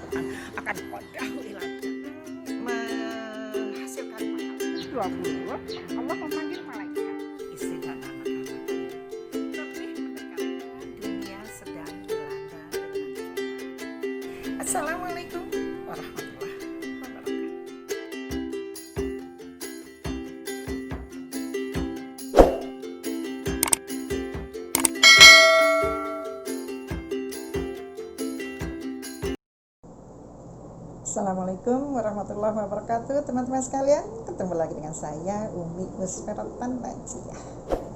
akan qadahu ila menghasilkan pahala. 20 Allah memanggil malaikat istri dan anak-anaknya lebih mendekatkan dunia sedang dilanda dengan cobaan. Assalamualaikum warahmatullahi wabarakatuh. Assalamualaikum warahmatullahi wabarakatuh. Teman-teman sekalian, ketemu lagi dengan saya Umi Musferatan Najiah.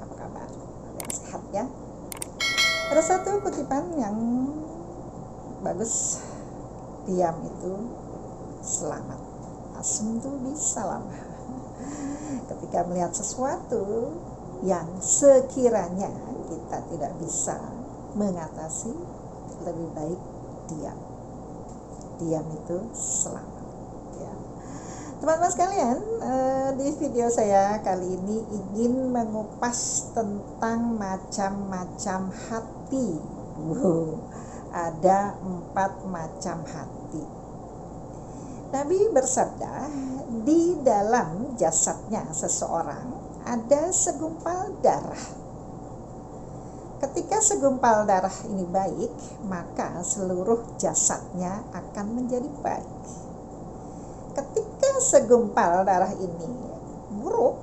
Apa kabar? Kalian sehat ya? Ada satu kutipan yang bagus. Diam itu selamat. Asuntu bisalam. Ketika melihat sesuatu yang sekiranya kita tidak bisa mengatasi, lebih baik diam. Diam itu selamat ya. Teman-teman sekalian, di video saya kali ini ingin mengupas tentang macam-macam hati. Ada 4 macam hati. Nabi bersabda, di dalam jasadnya seseorang ada segumpal darah. Ketika segumpal darah ini baik, maka seluruh jasadnya akan menjadi baik. Ketika segumpal darah ini buruk,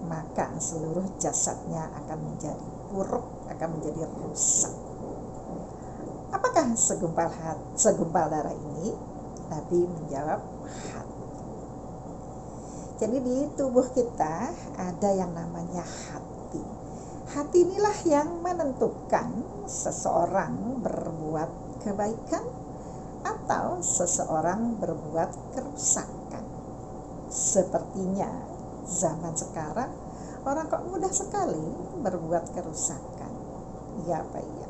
maka seluruh jasadnya akan menjadi buruk, akan menjadi rusak. Apakah segumpal darah ini? Nabi menjawab, hati. Jadi di tubuh kita ada yang namanya hati. Hati inilah yang menentukan seseorang berbuat kebaikan atau seseorang berbuat kerusakan. Sepertinya zaman sekarang orang kok mudah sekali berbuat kerusakan. Ya apa iya?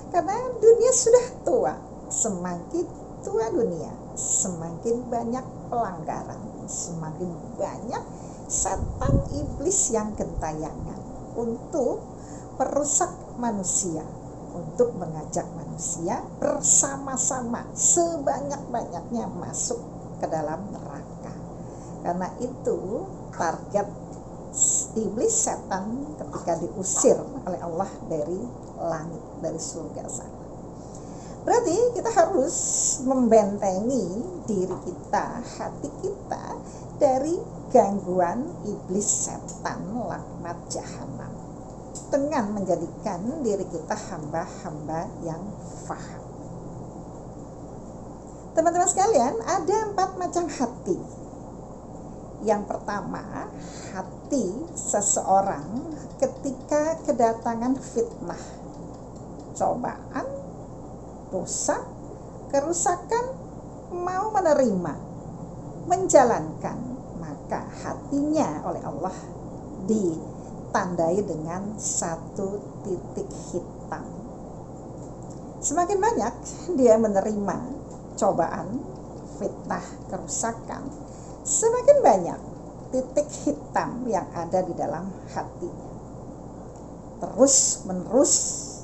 Karena dunia sudah tua. Semakin tua dunia, semakin banyak pelanggaran, semakin banyak setan iblis yang gentayangan untuk merusak manusia, untuk mengajak manusia bersama-sama sebanyak-banyaknya masuk ke dalam neraka. Karena itu target iblis setan ketika diusir oleh Allah dari langit, dari surga sana. Berarti kita harus membentengi diri kita, hati kita dari gangguan iblis setan laknat jahanam dengan menjadikan diri kita hamba-hamba yang faham. Teman-teman sekalian, ada 4 macam hati. Yang pertama, hati seseorang ketika kedatangan fitnah, cobaan, dosa, kerusakan, mau menerima, menjalankan, maka hatinya oleh Allah ditandai dengan 1 titik hitam. Semakin banyak dia menerima cobaan, fitnah, kerusakan, semakin banyak titik hitam yang ada di dalam hatinya. Terus menerus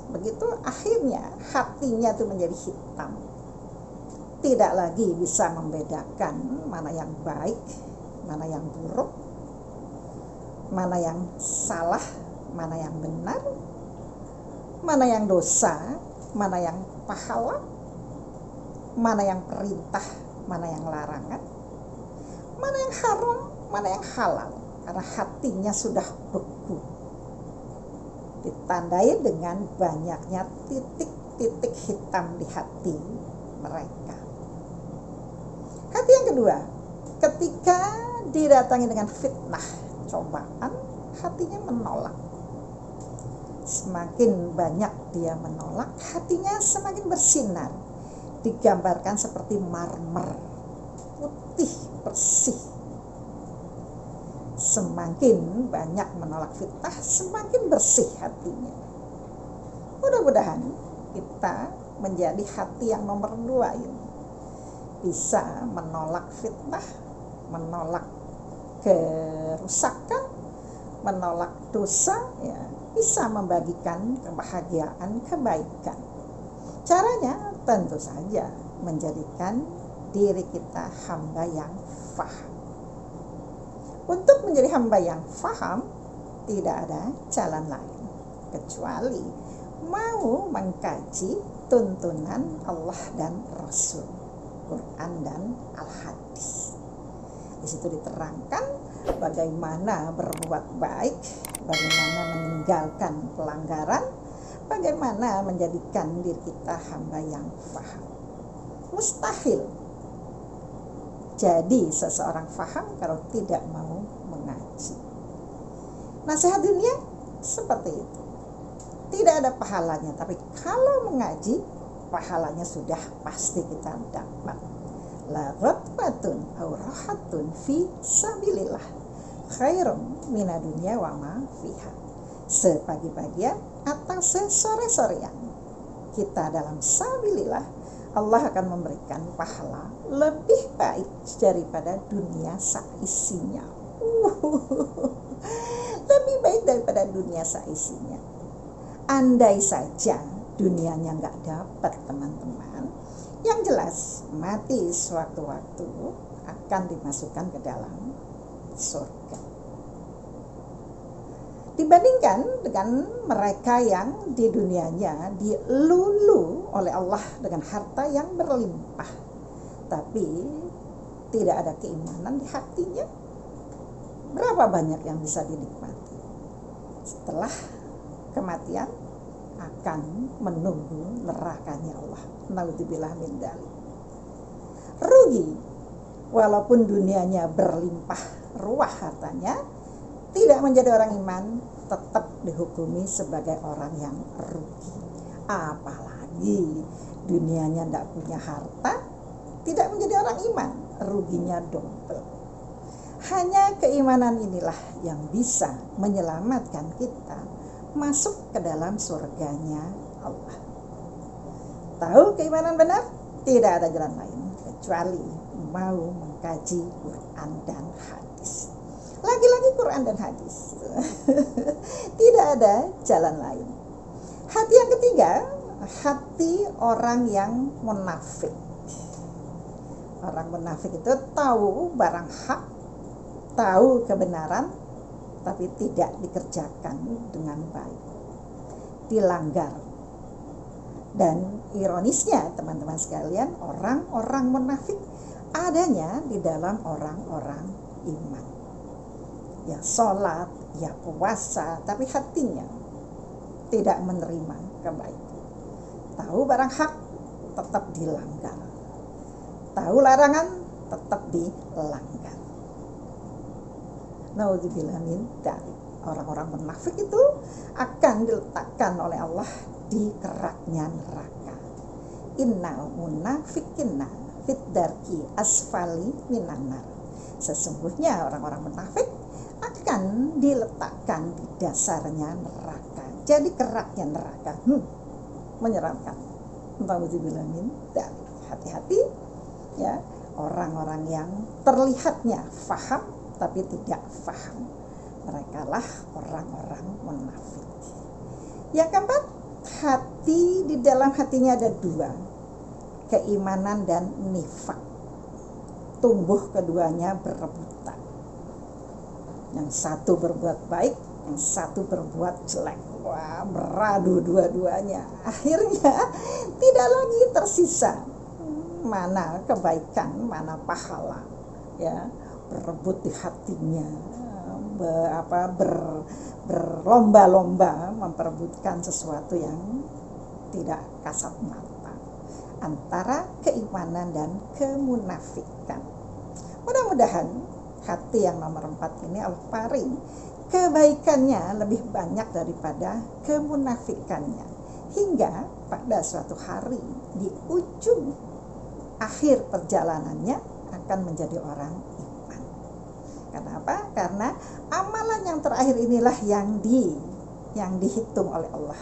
begitu, akhirnya hatinya itu menjadi hitam. Tidak lagi bisa membedakan mana yang baik, mana yang buruk, mana yang salah, mana yang benar, mana yang dosa, mana yang pahala, mana yang perintah, mana yang larangan, mana yang haram, mana yang halal. Karena hatinya sudah beku, ditandai dengan banyaknya titik-titik hitam di hati mereka. Hati yang kedua, ketika didatangi dengan fitnah, cobaan, hatinya menolak. Semakin banyak dia menolak, hatinya semakin bersinar. Digambarkan seperti marmer, putih, bersih. Semakin banyak menolak fitnah, semakin bersih hatinya. Mudah-mudahan kita menjadi hati yang nomor 2 ini. Bisa menolak fitnah, menolak kerusakan, menolak dosa, ya, bisa membagikan kebahagiaan, kebaikan. Caranya tentu saja menjadikan diri kita hamba yang faham. Untuk menjadi hamba yang faham, tidak ada jalan lain kecuali mau mengkaji tuntunan Allah dan Rasul, Quran dan Al-Hadis. Di situ diterangkan bagaimana berbuat baik, bagaimana meninggalkan pelanggaran, bagaimana menjadikan diri kita hamba yang faham. Mustahil jadi seseorang faham kalau tidak mau mengaji. Nasihat dunia seperti itu. Tidak ada pahalanya, tapi kalau mengaji, pahalanya sudah pasti kita dapat. La ghatbatun aw rahatun fi sabilillah khairum mina dunya wa ma fiha. Sepagi-pagian atau sesore-sorean kita dalam sabilillah, Allah akan memberikan pahala lebih baik daripada dunia seisinya. Lebih baik daripada dunia seisinya. Andai saja dunianya nggak dapat, teman-teman, yang jelas mati sewaktu-waktu akan dimasukkan ke dalam surga. Dibandingkan dengan mereka yang di dunianya dilulu oleh Allah dengan harta yang berlimpah, tapi tidak ada keimanan di hatinya, berapa banyak yang bisa dinikmati? Setelah kematian akan menunggu nerakanya Allah. Naudzubillah min dzalik. Rugi, walaupun dunianya berlimpah ruah hartanya, tidak menjadi orang iman, tetap dihukumi sebagai orang yang rugi. Apalagi dunianya tidak punya harta, tidak menjadi orang iman, ruginya double. Hanya keimanan inilah yang bisa menyelamatkan kita masuk ke dalam surganya Allah. Tahu keimanan benar? Tidak ada jalan lain kecuali mau mengkaji Quran dan hadis. Lagi-lagi Quran dan hadis. Tidak ada jalan lain. Hati yang ketiga, hati orang yang munafik. Orang munafik itu tahu barang hak, tahu kebenaran, tapi tidak dikerjakan dengan baik, dilanggar. Dan ironisnya, teman-teman sekalian, orang-orang munafik adanya di dalam orang-orang iman. Ya sholat, ya puasa, tapi hatinya tidak menerima kebaikan. Tahu barang hak, tetap dilanggar. Tahu larangan, tetap dilanggar. Naudzubillah min dzalik. Orang-orang munafik itu akan diletakkan oleh Allah di keraknya neraka. Innal munafiqina fit darki asfali minan nar. Sesungguhnya orang-orang munafik akan diletakkan di dasarnya neraka. Jadi keraknya neraka. Menyeramkan. Naudzubillah min dzalik. Hati-hati ya, orang-orang yang terlihatnya faham tapi tidak faham. Mereka lah orang-orang munafik. Yang keempat, hati, di dalam hatinya ada dua, keimanan dan nifak. Tumbuh keduanya berebutan. Yang satu berbuat baik, yang satu berbuat jelek. Wah, beradu dua-duanya. Akhirnya tidak lagi tersisa mana kebaikan, mana pahala. Ya, berebut di hatinya, berlomba-lomba memperebutkan sesuatu yang tidak kasat mata, antara keimanan dan kemunafikan. Mudah-mudahan hati yang nomor 4 ini Allah paring kebaikannya lebih banyak daripada kemunafikannya, hingga pada suatu hari di ujung akhir perjalanannya akan menjadi orang iman. Kenapa? Karena amalan yang terakhir inilah yang dihitung oleh Allah.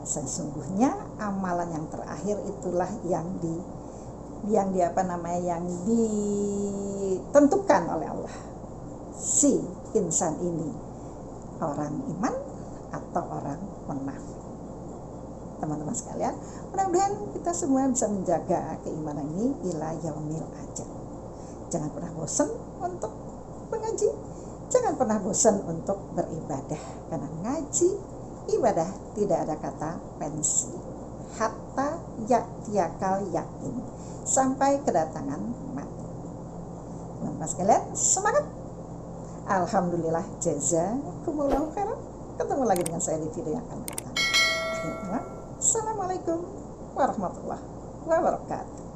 Sesungguhnya amalan yang terakhir itulah yang ditentukan oleh Allah. Si insan ini orang iman atau orang munafik. teman-teman sekalian. Mudah-mudahan kita semua bisa menjaga keimanan ini ila yaumil ajal. Jangan pernah bosan untuk mengaji, jangan pernah bosan untuk beribadah, karena ngaji ibadah tidak ada kata pensi. Hatta ya'tiyakal yakin, sampai kedatangan mati. Teman-teman sekalian, semangat. Alhamdulillah, jazakumullahu khairan. Ketemu lagi dengan saya di video yang akan datang. Akhirnya, assalamualaikum warahmatullahi wabarakatuh.